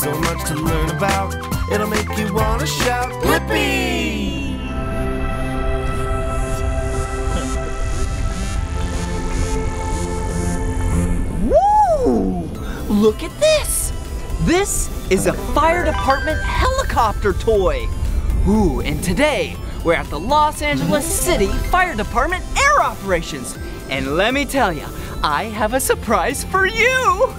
so much to learn about. It'll make you wanna shout, Blippi! Woo! Look at this! This is a fire department helicopter toy. Ooh, and today we're at the Los Angeles City Fire Department Air Operations. And let me tell you, I have a surprise for you!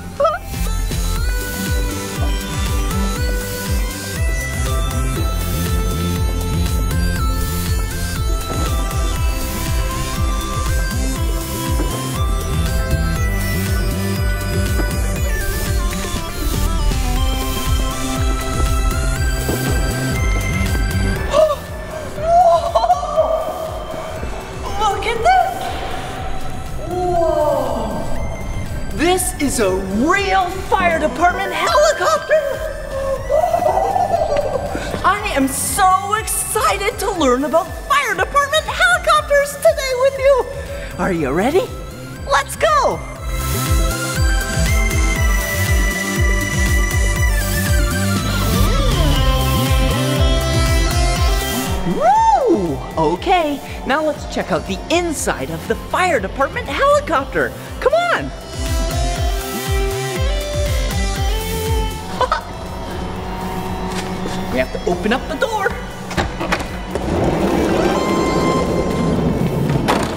This is a real fire department helicopter! I am so excited to learn about fire department helicopters today with you! Are you ready? Let's go! Woo! Okay, now let's check out the inside of the fire department helicopter. Come on! We have to open up the door.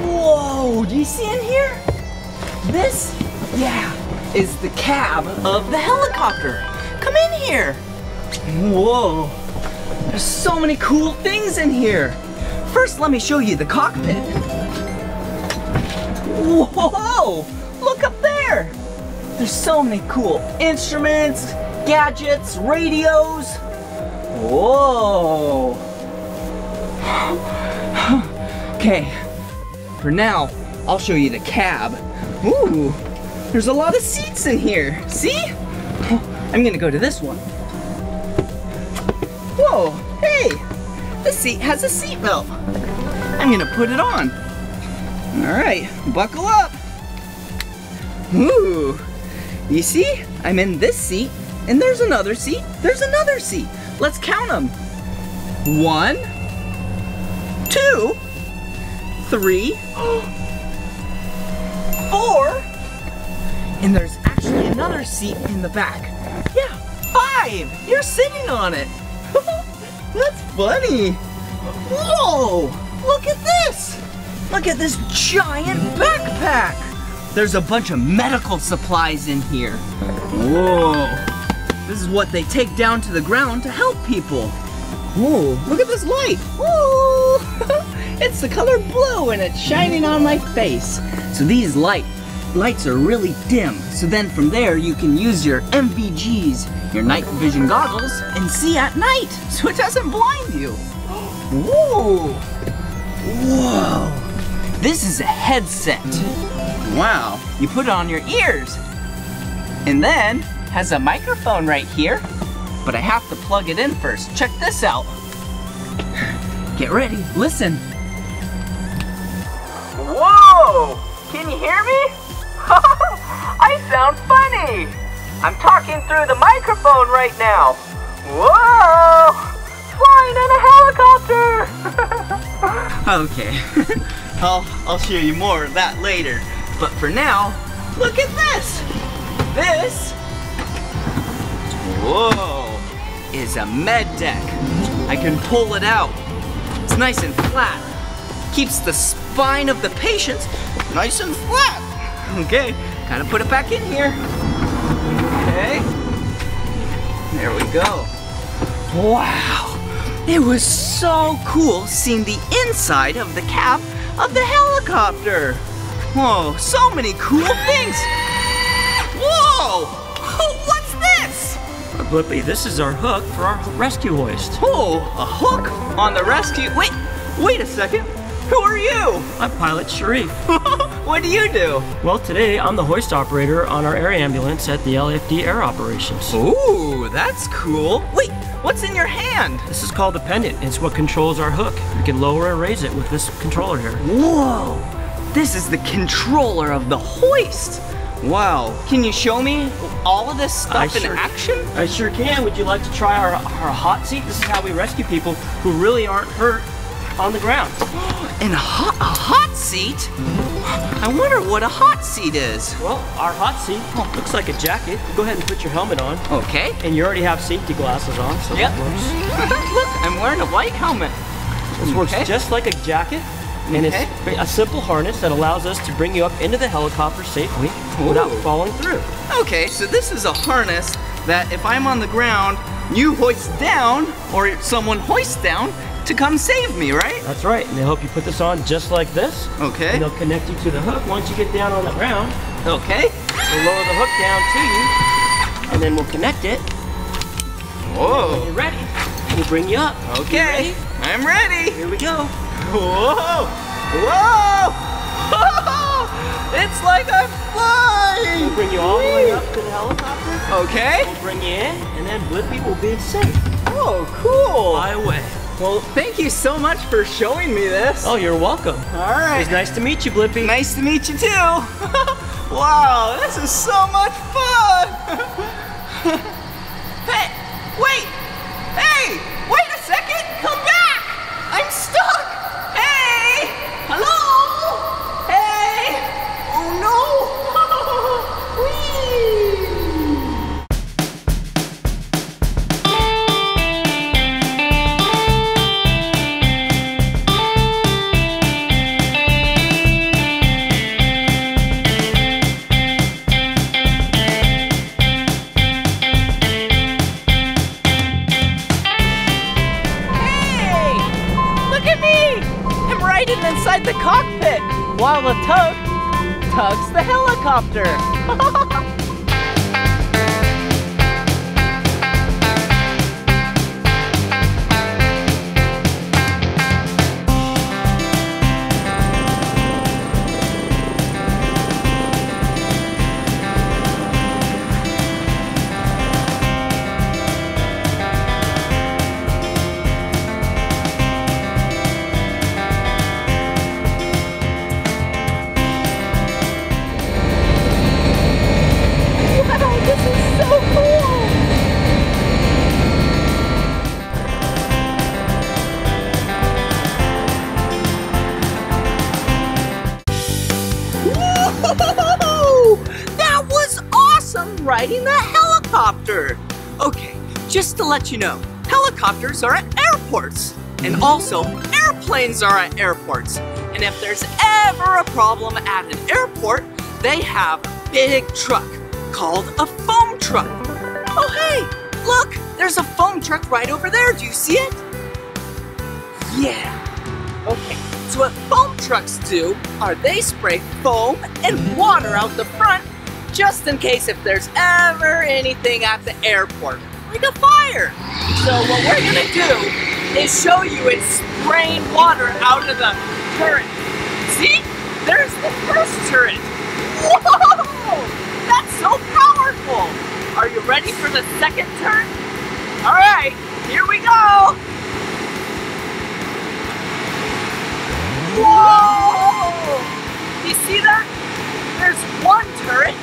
Whoa, do you see in here? This, is the cab of the helicopter. Come in here. Whoa, there's so many cool things in here. First, let me show you the cockpit. Whoa, look up there. There's so many cool instruments, gadgets, radios. Whoa! Okay, for now, I'll show you the cab. Ooh, there's a lot of seats in here. See? I'm gonna go to this one. Whoa, hey, this seat has a seatbelt. I'm gonna put it on. All right, buckle up. Ooh, you see? I'm in this seat, and there's another seat, there's another seat. Let's count them. 1, 2, 3, 4, and there's actually another seat in the back. Yeah, 5. You're sitting on it. That's funny. Whoa, look at this. Look at this giant backpack. There's a bunch of medical supplies in here. Whoa. This is what they take down to the ground to help people. Whoa, look at this light. Whoa, it's the color blue and it's shining on my face. So these lights are really dim. So then from there you can use your MVGs, your night vision goggles, and see at night so it doesn't blind you. Whoa, whoa, this is a headset. Wow, you put it on your ears and then has a microphone right here, but I have to plug it in first. Check this out. Get ready, listen. Whoa, can you hear me? I sound funny. I'm talking through the microphone right now. Whoa, flying in a helicopter. Okay, I'll show you more of that later. But for now, look at this. This, whoa, is a med deck. I can pull it out. It's nice and flat. Keeps the spine of the patient nice and flat. Okay, gotta put it back in here. Okay, there we go. Wow, it was so cool seeing the inside of the cab of the helicopter. Whoa, so many cool things. Whoa, what's this? Blippi, this is our hook for our rescue hoist. Oh, a hook on the rescue. Wait a second. Who are you? I'm Pilot Sharif. What do you do? Well, today I'm the hoist operator on our air ambulance at the LAFD Air Operations. Ooh, that's cool. Wait, what's in your hand? This is called a pendant. It's what controls our hook. You can lower and raise it with this controller here. Whoa, this is the controller of the hoist. Wow, can you show me all of this stuff in action? I sure can. Would you like to try our hot seat? This is how we rescue people who really aren't hurt on the ground. And a hot seat? I wonder what a hot seat is. Well, our hot seat looks like a jacket. Go ahead and put your helmet on. Okay. And you already have safety glasses on, so yep. that works. Look, I'm wearing a white helmet. This works just like a jacket, and it's a simple harness that allows us to bring you up into the helicopter safely without falling through. Okay, so this is a harness that if I'm on the ground, you hoist down, or someone hoists down, to come save me, right? That's right, and they'll help you put this on just like this. Okay. And they'll connect you to the hook once you get down on the ground. Okay. We'll lower the hook down to you, and then we'll connect it. Whoa. When you're ready, we'll bring you up. Okay, I'm ready. Here we go. Whoa! Whoa! It's like I'm flying! We'll bring you all the way up to the helicopter. Okay. We'll bring you in, and then Blippi will be safe. Oh, cool. Fly away. Well, thank you so much for showing me this. Oh, you're welcome. All right. It was nice to meet you, Blippi. Nice to meet you too. Wow, this is so much fun. Hey, wait. Hey, wait a second. Come back. I'm stuck. Hey, hello. Hey. Oh no. Whee. Inside the cockpit while the tug tugs the helicopter. Riding the helicopter. Okay, just to let you know, helicopters are at airports, and also airplanes are at airports. And if there's ever a problem at an airport, they have a big truck called a foam truck. Oh hey, look, there's a foam truck right over there. Do you see it? Yeah. Okay, so what foam trucks do are they spray foam and water out the front just in case if there's ever anything at the airport, like a fire. So what we're gonna do is show you it spraying water out of the turret. See? There's the first turret. Whoa! That's so powerful! Are you ready for the second turret? All right, here we go! Whoa! You see that? There's one turret.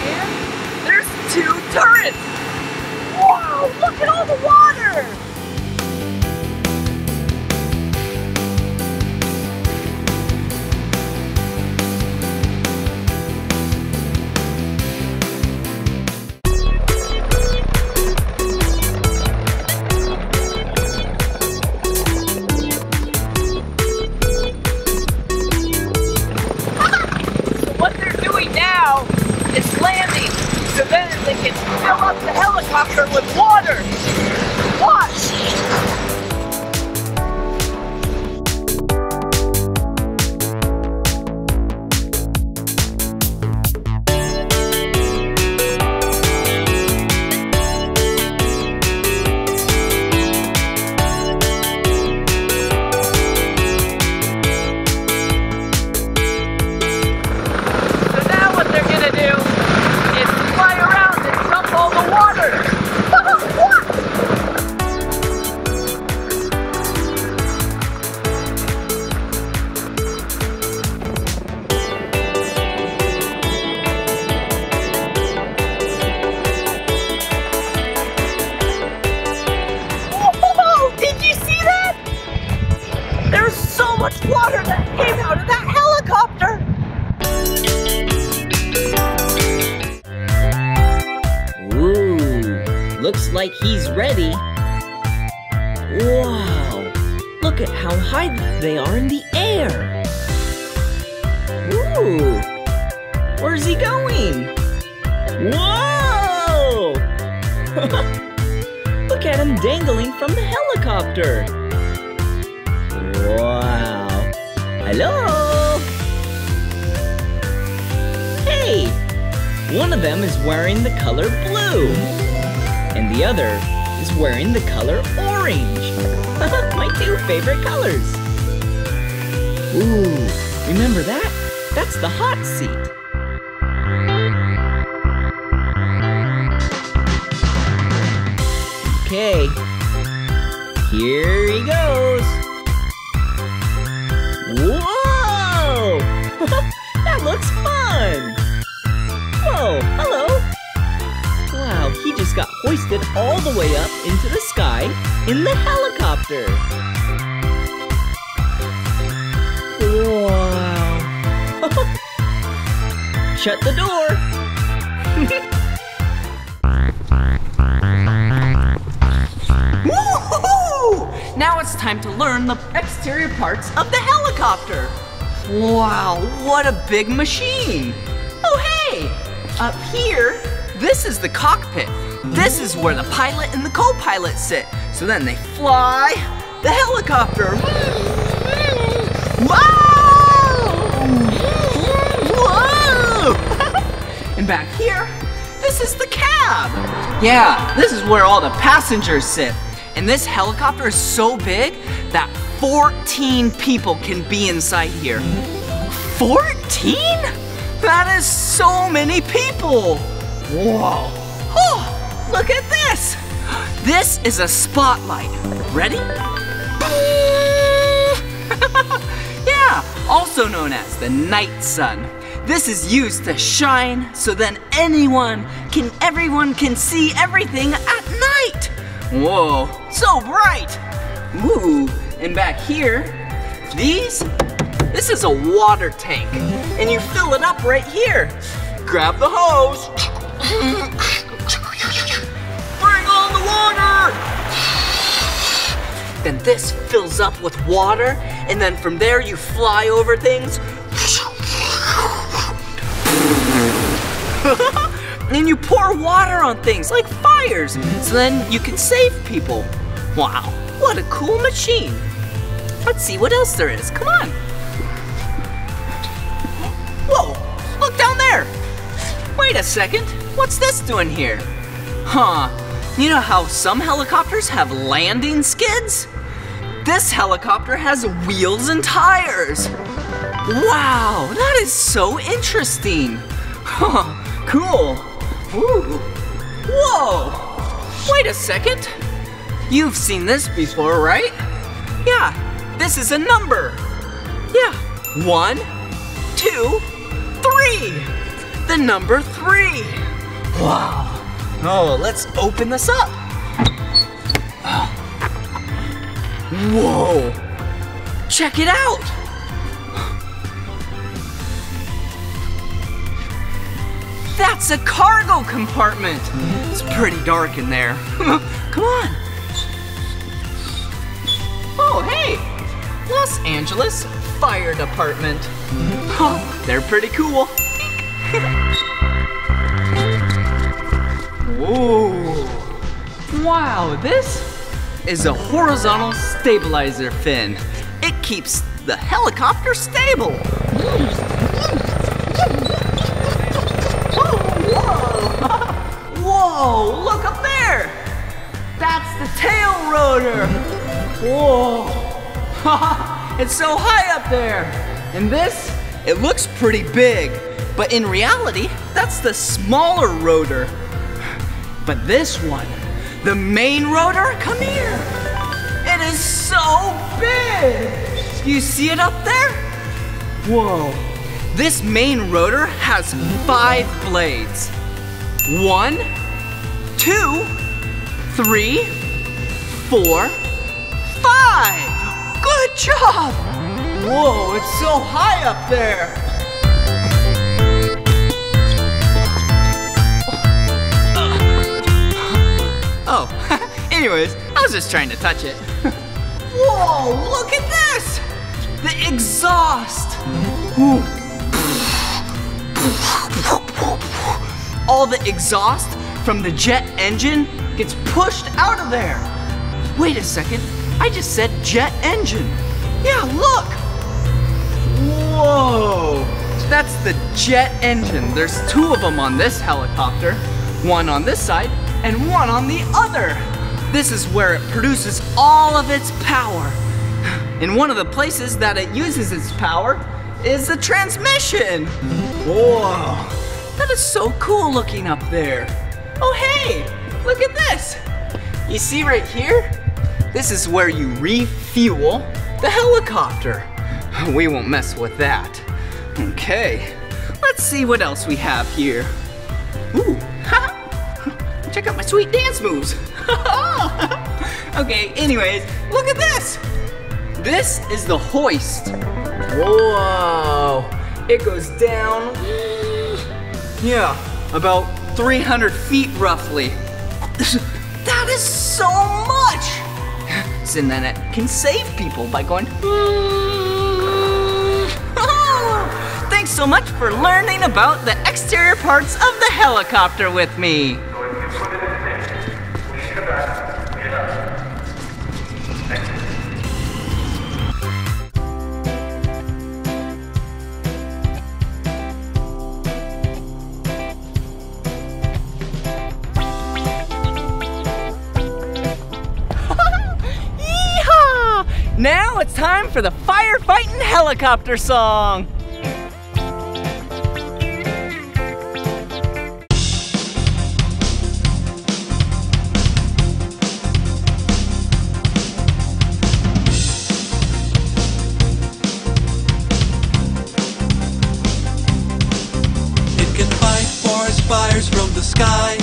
And there's two turrets! Wow, look at all the water! So what they're doing now is landing, so then they can fill up the helicopter with water. Watch! So now what they're gonna do is fly around and dump all the water. water that came out of that helicopter. Ooh, looks like he's ready. Wow, look at how high they are in the air. Ooh, where's he going? Whoa! Look at him dangling from the helicopter. Wow. Hello? Hey, one of them is wearing the color blue, and the other is wearing the color orange. My two favorite colors. Ooh, remember that? That's the hot seat. Okay, here he goes. Whoa! That looks fun. Whoa, hello. Wow, he just got hoisted all the way up into the sky in the helicopter. Wow. Shut the door. Woohoo! Now it's time to learn the exterior parts of the helicopter. Wow, what a big machine. Oh, hey, up here, this is the cockpit. This is where the pilot and the co-pilot sit. So then they fly the helicopter. Whoa! Whoa! And back here, this is the cab. Yeah, this is where all the passengers sit. And this helicopter is so big that 14 people can be inside here. 14? That is so many people. Whoa. Oh, look at this. This is a spotlight. Ready? Yeah, also known as the night sun. This is used to shine so then everyone can see everything at night. Whoa, so bright. Ooh, and back here, this is a water tank, and you fill it up right here. Grab the hose. Bring on the water. Then this fills up with water, and then from there you fly over things. And you pour water on things like fires, so then you can save people. Wow, what a cool machine. Let's see what else there is, come on. Whoa, look down there. Wait a second, what's this doing here? Huh, you know how some helicopters have landing skids? This helicopter has wheels and tires. Wow, that is so interesting. Huh, cool. Ooh. Whoa, wait a second. You've seen this before, right? Yeah, this is a number. Yeah, 1, 2, 3. The number 3. Wow. Oh, let's open this up. Whoa, check it out. That's a cargo compartment. It's pretty dark in there. Come on. Oh, hey, Los Angeles Fire Department. Oh, they're pretty cool. Whoa. Wow, this is a horizontal stabilizer fin. It keeps the helicopter stable. Whoa, look up there. That's the tail rotor. Whoa. It's so high up there. And this, it looks pretty big, but in reality, that's the smaller rotor. But this one, the main rotor, come here. It is so big. You see it up there? Whoa. This main rotor has 5 blades. 1, 2, 3, 4, 5. Good job. Whoa, it's so high up there. Oh, anyways, I was just trying to touch it. Whoa, look at this! The exhaust! All the exhaust from the jet engine gets pushed out of there. Wait a second, I just said jet engine. Yeah, look! Whoa! That's the jet engine. There's two of them on this helicopter. One on this side and one on the other. This is where it produces all of its power. And one of the places that it uses its power is the transmission. Whoa, that is so cool looking up there. Oh hey, look at this. You see right here? This is where you refuel the helicopter. We won't mess with that. Okay, let's see what else we have here. Ooh, check out my sweet dance moves. Okay, anyways, look at this. This is the hoist. Whoa, it goes down, yeah, about 300 feet roughly. That is so much. And then it can save people by going. Thanks so much for learning about the exterior parts of the helicopter with me. Now it's time for the Firefighting helicopter song. It can fight forest fires from the sky.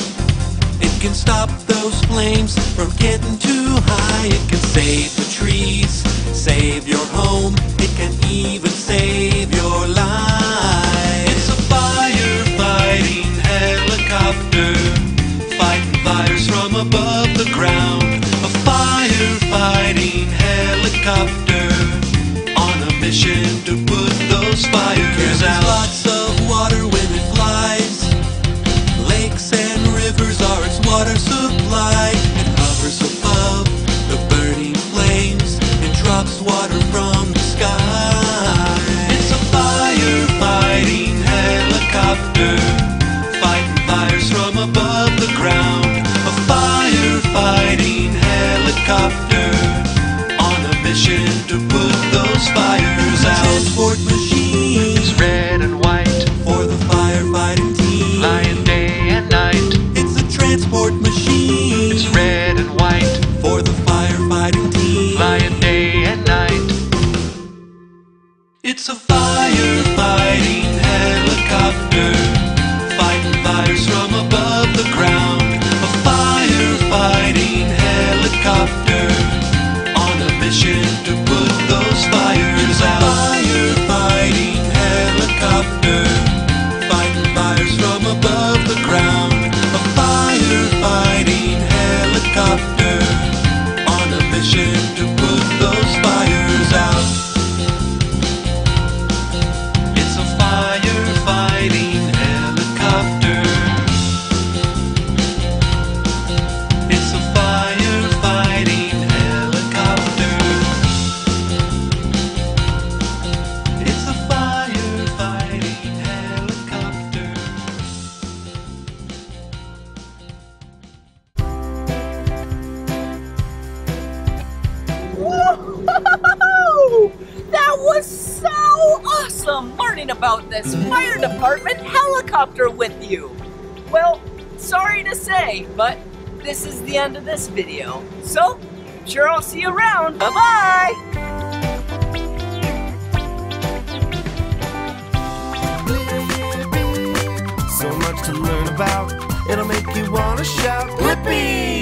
It can stop those flames from getting too high. It can save the trees, save your home. It can even save your life. It's a firefighting helicopter, fighting fires from above the ground. A firefighting helicopter on a mission to put those fires out. Lots of water when it flies. Lakes and rivers are its water supply. It hovers above the burning flames and drops water from the sky. It's a firefighting helicopter, fighting fires from above the ground. A firefighting helicopter on a mission to put those fires out. Transport machines, red and white, for the firefighting team. Flying day and night. It's a transport machine. It's red and white, for the firefighting team. Flying day and night. It's a firefighting helicopter, fighting fires from above the ground. A firefighting helicopter on a mission to put those fires out. Firefighting helicopter, fighting fires from above the ground. A firefighting helicopter on a mission to put those fires out. It's a firefighting helicopter. It's a firefighting helicopter. It's a firefighting helicopter. Whoa! That was so awesome learning about this fire department helicopter with you. Well, sorry to say, but this is the end of this video. So, I'm sure I'll see you around. Bye-bye! So much to learn about, it'll make you wanna shout, Blippi!